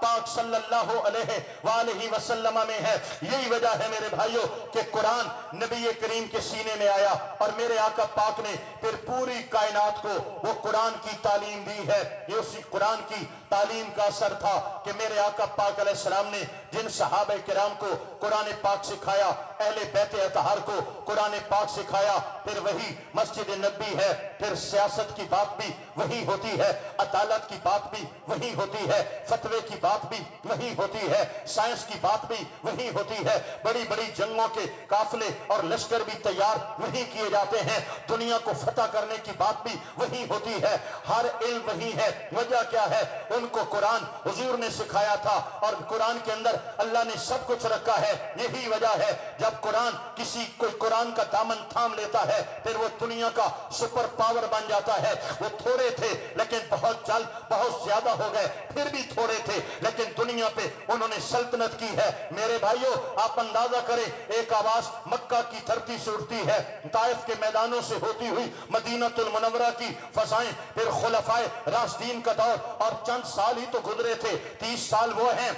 پاک صلی اللہ علیہ وآلہ وسلم میں ہے۔ یہی وجہ ہے میرے بھائیوں کہ قرآن نبی کریم کے سینے میں آیا اور میرے آقا پاک نے پھر پوری کائنات کو وہ قرآن کی تعلیم دی ہے۔ یہ اسی قرآن کی تعلیم کا اثر تھا کہ میرے آقا پاک علیہ السلام نے جن صحابہ کرام کو قرآن پاک سکھایا، اہل بیت اطہار کو قرآن پاک سکھایا، پھر وہی مسجد نبی ہے، پھر سیاست کی بات بھی وہی ہوتی ہے، عدالت کی بات بھی وہی ہوتی ہے، فتوے کی بات بھی وہی ہوتی ہے، سائنس کی بات بھی وہی ہوتی ہے، بڑی بڑی جنگوں کے قافلے اور لشکر بھی تیار وہی کیے جاتے ہیں، دنیا کو فتح کرنے کی بات بھی وہی ہوتی ہے، ہر علم وہی ہے۔ وجہ کیا ہے؟ ان کو قرآن حضور نے سکھایا تھا اور قرآن کے اندر اللہ نے سب کچھ رکھا ہے۔ یہی وجہ ہے جب قرآن کوئی قرآن کا دامن تھام لیتا ہے پھر وہ دنیا کا سپر پاور بن جاتا ہے۔ وہ تھوڑے تھے لیکن بہت زیادہ ہو گئے، پھر بھی تھوڑے تھے لیکن دنیا پہ انہوں نے سلطنت کی ہے۔ میرے بھائیوں آپ اندازہ کریں، ایک آواز مکہ کی دھرتی سے اٹھتی ہے، طائف کے میدانوں سے ہوتی ہوئی مدینہ المنورہ کی فضائیں، پھر خلفائے راشدین کا دور، اور چند سال ہی تو گزرے تھے، 30 سال وہ ہیں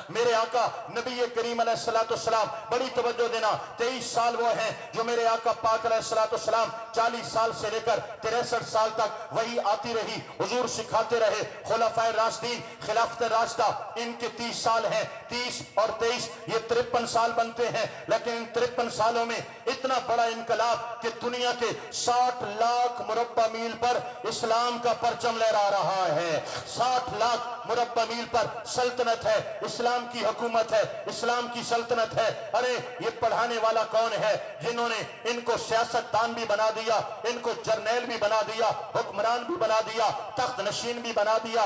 میرے آقا نبی کریم علیہ السلام، بڑی توجہ دینا، 23 سال وہ ہیں جو میرے آقا پاک علیہ السلام 40 سال سے لے کر 63 سال تک وہی آتی رہی، حضور سکھاتے رہے، خلفائے راشدین خلافت راشدہ ان کے 30 سال ہیں، 30 اور 23 یہ 53 سال بنتے ہیں، لیکن ان 53 سالوں میں اتنا بڑا انقلاب کہ دنیا کے 60 لاکھ مربع میل پر اسلام کا پرچم لہرا رہا ہے، 60 لاکھ مربع میل پر سلطنت ہے، اسلام کی حکومت ہے، اسلام کی سلطنت ہے۔ ارے یہ پڑھانے والا کون ہے جنہوں نے ان کو سیاست دان بھی بنا دیا، ان کو جرنیل بھی بنا دیا، حکمران بھی بنا دیا، تخت نشین بھی بنا دیا،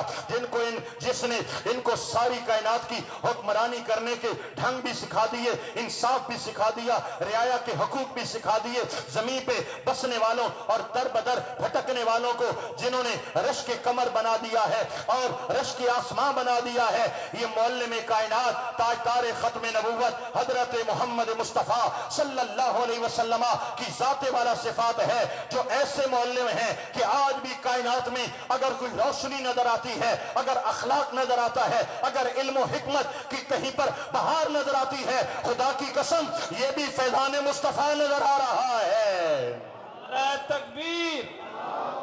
جس نے ان کو ساری کائنات کی حکمرانی کرنے کے ڈھنگ بھی سکھا دیے، انصاف بھی سکھا دیا، رعایا کے حقوق بھی سکھا دیے، زمین پہ بسنے والوں اور در بدر بھٹکنے والوں کو جنہوں نے رش کے کمر بنا دیا ہے اور رش کے آسمان بنا دیا ہے۔ یہ معلم کائنات تاجدار ختم نبوت حضرت محمد مصطفیٰ صلی اللہ علیہ وسلم کی ذات والا صفات ہے، جو ایسے معلم ہیں کہ آج بھی کائنات میں اگر کوئی روشنی نظر آتی ہے، اگر اخلاق نظر آتا ہے، اگر علم و حکمت کی کہیں پر بہار نظر آتی ہے، خدا کی قسم یہ بھی فیضان مصطفیٰ نظر آ رہا ہے۔ نعرہ تکبیر،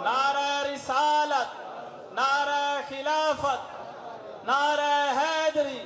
نعرہ رسالت، نعرہ خلافت، نعرہ حیدری،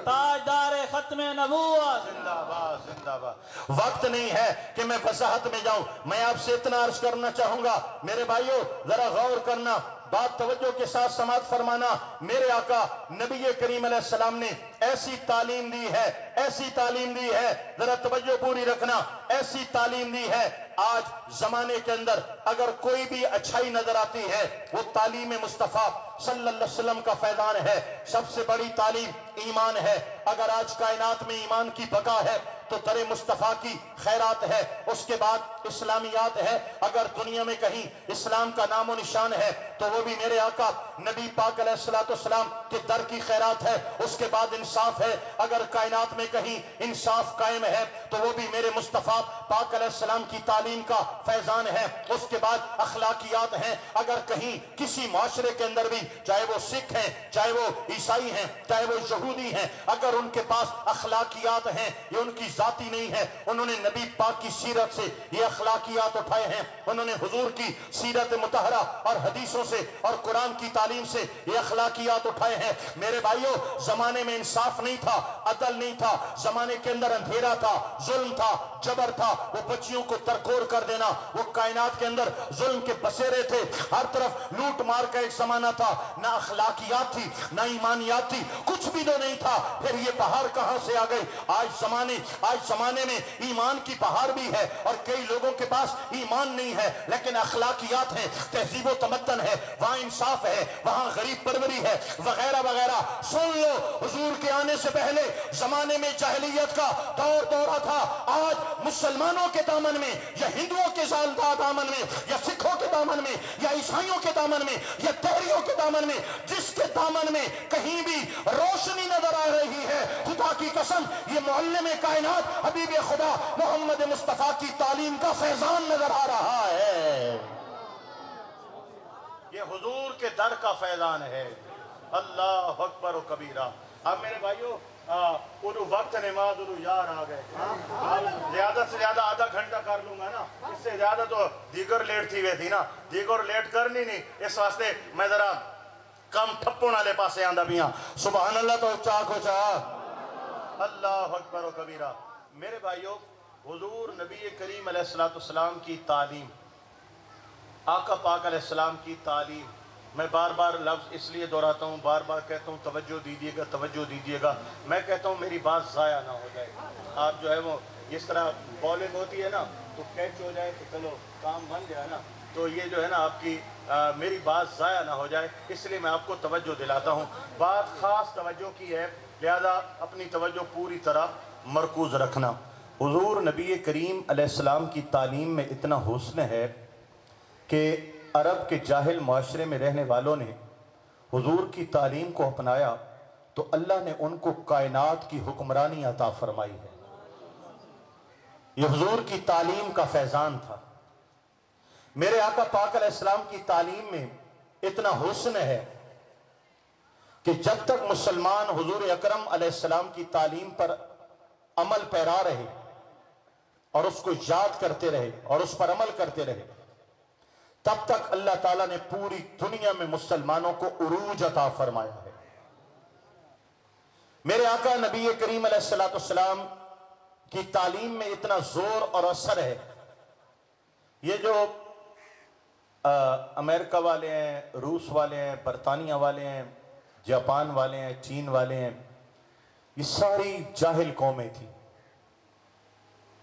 تاجدار ختم نبوت۔ زندہ باد، زندہ باد۔ وقت نہیں ہے کہ میں وضاحت میں جاؤں، میں آپ سے اتنا عرض کرنا چاہوں گا میرے بھائیوں، ذرا غور کرنا، بات توجہ کے ساتھ سماعت فرمانا۔ میرے آقا نبی کریم علیہ السلام نے ایسی تعلیم دی ہے، ایسی تعلیم دی ہے، ذرا توجہ پوری رکھنا، ایسی تعلیم دی ہے، آج زمانے کے اندر اگر کوئی بھی اچھائی نظر آتی ہے وہ تعلیم مصطفیٰ صلی اللہ علیہ وسلم کا فیضان ہے۔ سب سے بڑی تعلیم ایمان ہے، اگر آج کائنات میں ایمان کی بقا ہے تو در مصطفیٰ کی خیرات ہے، اس کے بعد اسلامیات ہے، اگر دنیا میں کہیں اسلام کا نام و نشان ہے تو وہ بھی میرے آقا نبی پاک علیہ السلام کے در کی خیرات ہے، اس کے بعد انصاف ہے، اگر کائنات میں کہیں انصاف قائم ہے تو وہ بھی میرے مصطفیٰ پاک علیہ السلام کی تعلیم کا فیضان ہے، اس کے بعد اخلاقیات ہیں، اگر کہیں کسی معاشرے کے اندر بھی چاہے وہ سکھ ہیں، چاہے وہ عیسائی ہیں، چاہے وہ یہودی ہیں، اگر ان کے پاس اخلاقیات ہیں، یہ ان کی ذاتی نہیں ہے، انہوں نے نبی پاک کی سیرت سے یہ اخلاقیات اٹھائے ہیں، انہوں نے حضور کی سیرت مطہرہ اور حدیثوں سے اور قرآن کی تعلیم سے یہ اخلاقیات اٹھائے ہیں۔ میرے بھائیوں، زمانے میں انصاف نہیں تھا، عدل نہیں تھا، زمانے کے اندر اندھیرا تھا، ظلم تھا، جبر تھا، وہ بچیوں کو ترکور کر دینا، وہ کائنات کے اندر ظلم کے بسیرے تھے، ہر طرف لوٹ مار کا ایک زمانہ تھا، نہ اخلاقیات تھی نہ ایمانیات تھی، کچھ بھی تو نہیں تھا، پھر یہ بہار کہاں سے آ گئی؟ آج زمانے میں ایمان کی بہار بھی ہے اور کئی لوگوں کے پاس ایمان نہیں ہے لیکن اخلاقیات ہیں، تہذیب و تمدن ہے، وہاں انصاف ہے، وہاں غریب پروری ہے، وغیرہ وغیرہ۔ سن لو، حضور کے آنے سے پہلے زمانے میں جاہلیت کا دورہ تھا، آج مسلمانوں کے دامن میں یا ہندوؤں کے دامن میں یا سکھوں کے دامن میں یا عیسائیوں کے دامن میں یا تہریوں کے دامن میں، جس کے دامن میں کہیں بھی روشنی نظر آ رہی ہے، خدا کی قسم یہ معلم کائنات حبیب خدا محمد مصطفیٰ کی تعلیم کا فیضان نظر آ رہا ہے، یہ حضور کے در کا فیضان ہے۔ اللہ اکبر و کبیرہ. اب میرے بھائیو اردو وقت نماز اردو یار آ گئے. زیادہ سے زیادہ آدھا گھنٹہ کر لوں گا نا, اس سے زیادہ تو دیگر لیٹ تھی وے تھی نا, دیگر لیٹ کرنی نہیں, اس واسطے میں ذرا کم ٹھپوں والے پاسے آندا بھی ہاں. سبحان اللہ تو چاک ہو چاک, اللہ اکبر و کبیرہ. میرے بھائیو حضور نبی کریم علیہ السلام کی تعلیم, آقا پاک علیہ السلام کی تعلیم, میں بار بار لفظ اس لیے دہراتا ہوں, بار بار کہتا ہوں توجہ دیجیے گا, توجہ دیجیے گا. میں کہتا ہوں میری بات ضائع نہ ہو جائے. آپ جو ہے وہ جس طرح بولنگ ہوتی ہے نا تو کیچ ہو جائے تو چلو کام بن جائے نا, تو یہ جو ہے نا آپ کی میری بات ضائع نہ ہو جائے, اس لیے میں آپ کو توجہ دلاتا ہوں. بات خاص توجہ کی ہے, لہذا اپنی توجہ پوری طرح مرکوز رکھنا. حضور نبی کریم علیہ السلام کی تعلیم میں اتنا حسن ہے کہ عرب کے جاہل معاشرے میں رہنے والوں نے حضور کی تعلیم کو اپنایا تو اللہ نے ان کو کائنات کی حکمرانی عطا فرمائی ہے. یہ حضور کی تعلیم کا فیضان تھا. میرے آقا پاک علیہ السلام کی تعلیم میں اتنا حسن ہے کہ جب تک مسلمان حضور اکرم علیہ السلام کی تعلیم پر عمل پیرا رہے اور اس کو یاد کرتے رہے اور اس پر عمل کرتے رہے, تب تک اللہ تعالیٰ نے پوری دنیا میں مسلمانوں کو عروج عطا فرمایا ہے. میرے آقا نبی کریم علیہ السلام کی تعلیم میں اتنا زور اور اثر ہے. یہ جو امریکہ والے ہیں, روس والے ہیں, برطانیہ والے ہیں, جاپان والے ہیں, چین والے ہیں, یہ ساری جاہل قومیں تھیں.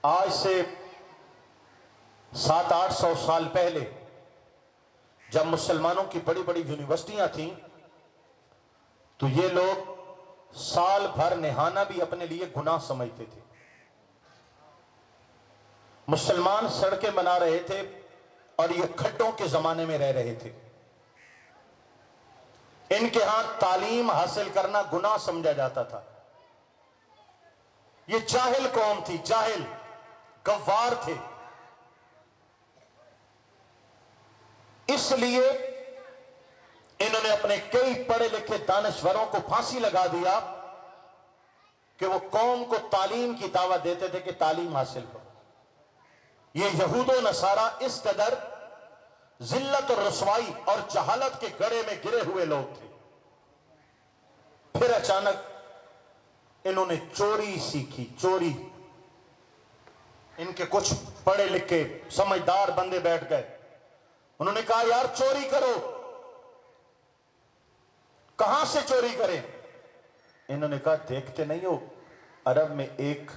آج سے 700-800 سال پہلے جب مسلمانوں کی بڑی بڑی یونیورسٹیاں تھیں تو یہ لوگ سال بھر نہانا بھی اپنے لیے گناہ سمجھتے تھے. مسلمان سڑکیں بنا رہے تھے اور یہ کھڈوں کے زمانے میں رہ رہے تھے. ان کے ہاں تعلیم حاصل کرنا گناہ سمجھا جاتا تھا. یہ جاہل قوم تھی, جاہل گوار تھے. اس لیے انہوں نے اپنے کئی پڑھے لکھے دانشوروں کو پھانسی لگا دیا کہ وہ قوم کو تعلیم کی دعوت دیتے تھے کہ تعلیم حاصل کرو. یہ یہود و نصارہ اس قدر ذلت اور رسوائی اور جہالت کے گڑھے میں گرے ہوئے لوگ تھے. پھر اچانک انہوں نے چوری سیکھی, چوری. ان کے کچھ پڑھے لکھے سمجھدار بندے بیٹھ گئے, انہوں نے کہا یار چوری کرو. کہاں سے چوری کریں؟ انہوں نے کہا دیکھتے نہیں ہو عرب میں ایک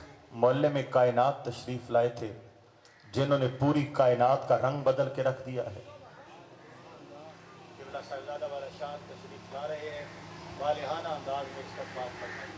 محلے میں کائنات تشریف لائے تھے جنہوں نے پوری کائنات کا رنگ بدل کے رکھ دیا ہے. قبلہ صاحبزادہ والا شان تشریف لا رہے ہیں, والہانہ انداز میں استقبال فرمائیں.